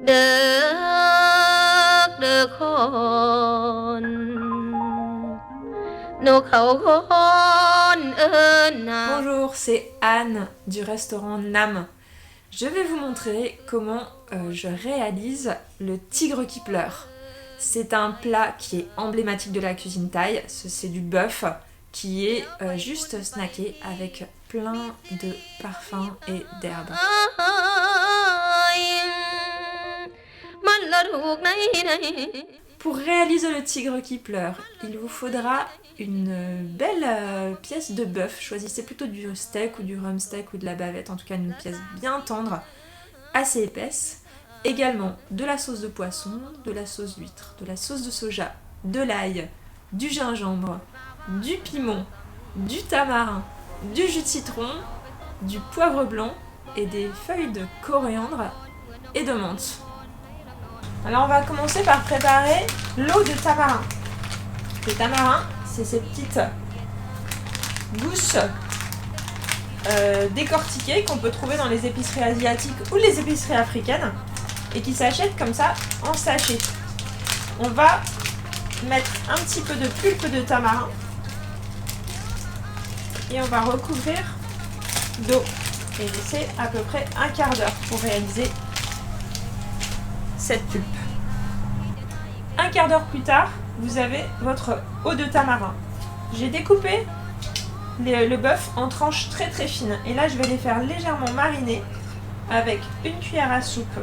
เด้อเด้อคนนกเขาคนเอิ้นนา Bonjour, c'est Anne du restaurant Nam. Je vais vous montrer comment je réalise le tigre qui pleure. C'est un plat qui est emblématique de la cuisine thaï. C'est du bœuf qui est juste snacké avec plein de parfums et d'herbes. มันละถูกไหนไหน Pour réaliser le tigre qui pleure, il vous faudra une belle pièce de bœuf. Choisissez plutôt du steak ou du rump steak ou de la bavette, en tout cas une pièce bien tendre, assez épaisse. Également de la sauce de poisson, de la sauce d'huître, de la sauce de soja, de l'ail, du gingembre, du piment, du tamarin, du jus de citron, du poivre blanc et des feuilles de coriandre et de menthe. Alors on va commencer par préparer l'eau de tamarin. Le tamarin, c'est ces petites gousses décortiquées qu'on peut trouver dans les épiceries asiatiques ou les épiceries africaines et qui s'achètent comme ça en sachet. On va mettre un petit peu de pulpe de tamarin et on va recouvrir d'eau et laisser à peu près un quart d'heure pour réaliser cette pulpe. Un quart d'heure plus tard, vous avez votre eau de tamarin. J'ai découpé le bœuf en tranches très très fines et là je vais les faire légèrement mariner avec une cuillère à soupe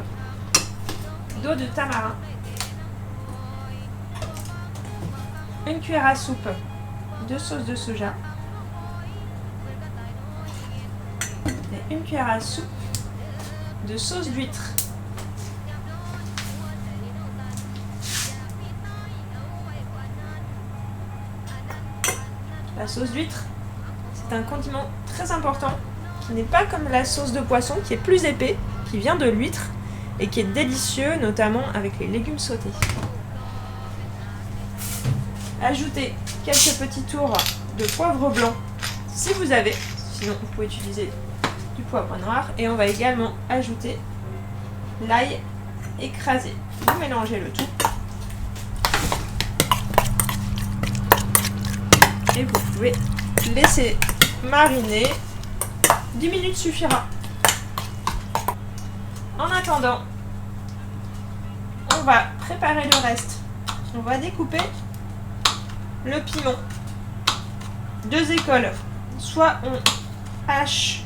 d'eau de tamarin, une cuillère à soupe de sauce de soja et une cuillère à soupe de sauce d'huître. La sauce d'huître, c'est un condiment très important qui n'est pas comme la sauce de poisson qui est plus épais, qui vient de l'huître et qui est délicieux, notamment avec les légumes sautés. Ajoutez quelques petits tours de poivre blanc si vous avez, sinon vous pouvez utiliser du poivre noir. Et on va également ajouter l'ail écrasé. Vous mélangez le tout. Et vous pouvez laisser mariner. 10 minutes suffira. En attendant, on va préparer le reste. On va découper le piment. 2 écoles. Soit on hache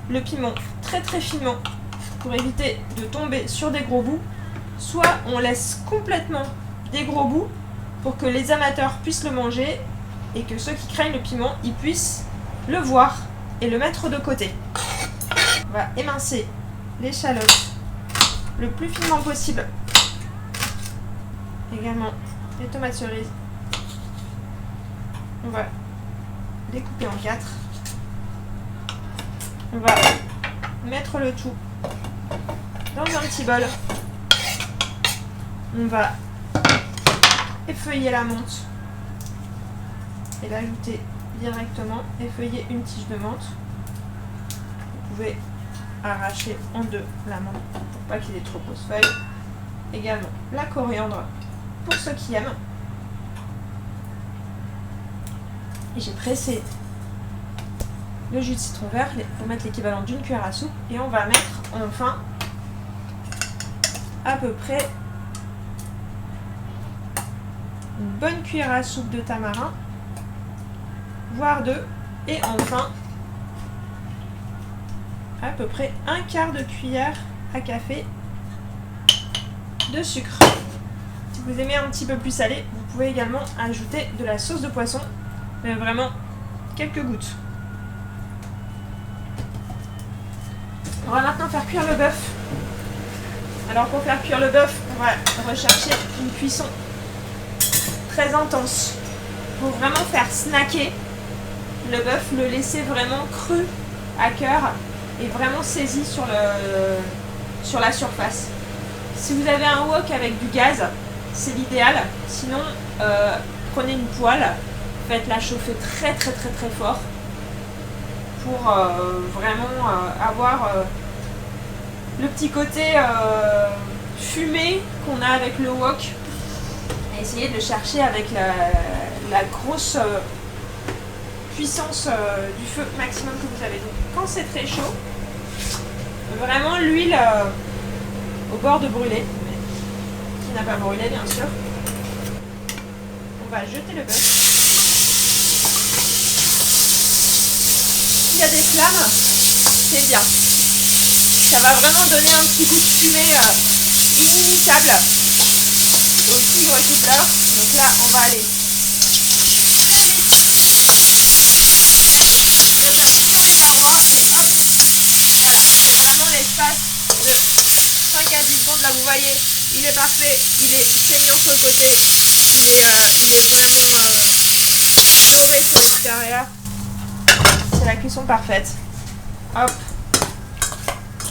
le piment très très finement pour éviter de tomber sur des gros bouts, soit on laisse complètement des gros bouts pour que les amateurs puissent le manger et que ceux qui craignent le piment, ils puissent le voir et le mettre de côté. On va émincer l'échalote le plus finement possible. Également les tomates cerises. On va les couper en 4. On va mettre le tout dans un petit bol. On va effeuiller la menthe et l'ajouter directement, effeuiller une tige de menthe. Vous pouvez arracher en deux la menthe pour pas qu'il y ait trop grosses feuilles. Également la coriandre pour ceux qui aiment. Et j'ai pressé le jus de citron vert pour mettre l'équivalent d'une cuillère à soupe et on va mettre enfin à peu près une bonne cuillère à soupe de tamarin, voire 2, et enfin à peu près un quart de cuillère à café de sucre. Si vous aimez un petit peu plus salé, vous pouvez également ajouter de la sauce de poisson, mais vraiment quelques gouttes. On va maintenant faire cuire le bœuf. Alors pour faire cuire le bœuf, on va rechercher une cuisson très intense pour vraiment faire snacker le bœuf, le laisser vraiment cru à cœur et vraiment saisi sur la surface. Si vous avez un wok avec du gaz, c'est l'idéal. Sinon, prenez une poêle, faites-la chauffer très très très très fort pour vraiment avoir le petit côté fumée qu'on a avec le wok. Et essayer de le chercher avec la grosse puissance du feu maximum que vous avez. Donc quand c'est très chaud, vraiment l'huile au bord de brûler, qui n'a pas brûlé bien sûr. On va jeter le bœuf. S'il y a des flammes, c'est bien. Ça va vraiment donner un petit goût de fumée inimitable au tigre qui pleure. Donc là, on va aller très vite. Le bœuf sur les parois et hop, voilà. C'est vraiment l'espace de 5 à 10 secondes. Là, vous voyez, il est parfait. Il est saignant sur le côté. Il est vraiment doré sur l'extérieur. C'est la cuisson parfaite. Hop.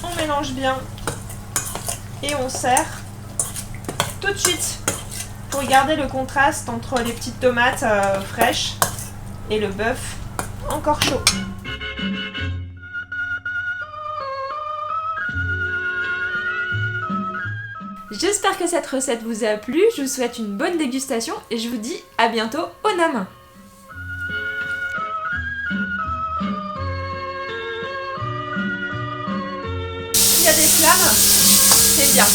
On mélange bien et on sert tout de suite pour garder le contraste entre les petites tomates fraîches et le bœuf encore chaud. J'espère que cette recette vous a plu, je vous souhaite une bonne dégustation et je vous dis à bientôt au Nam. S'il y a des flammes, c'est bien.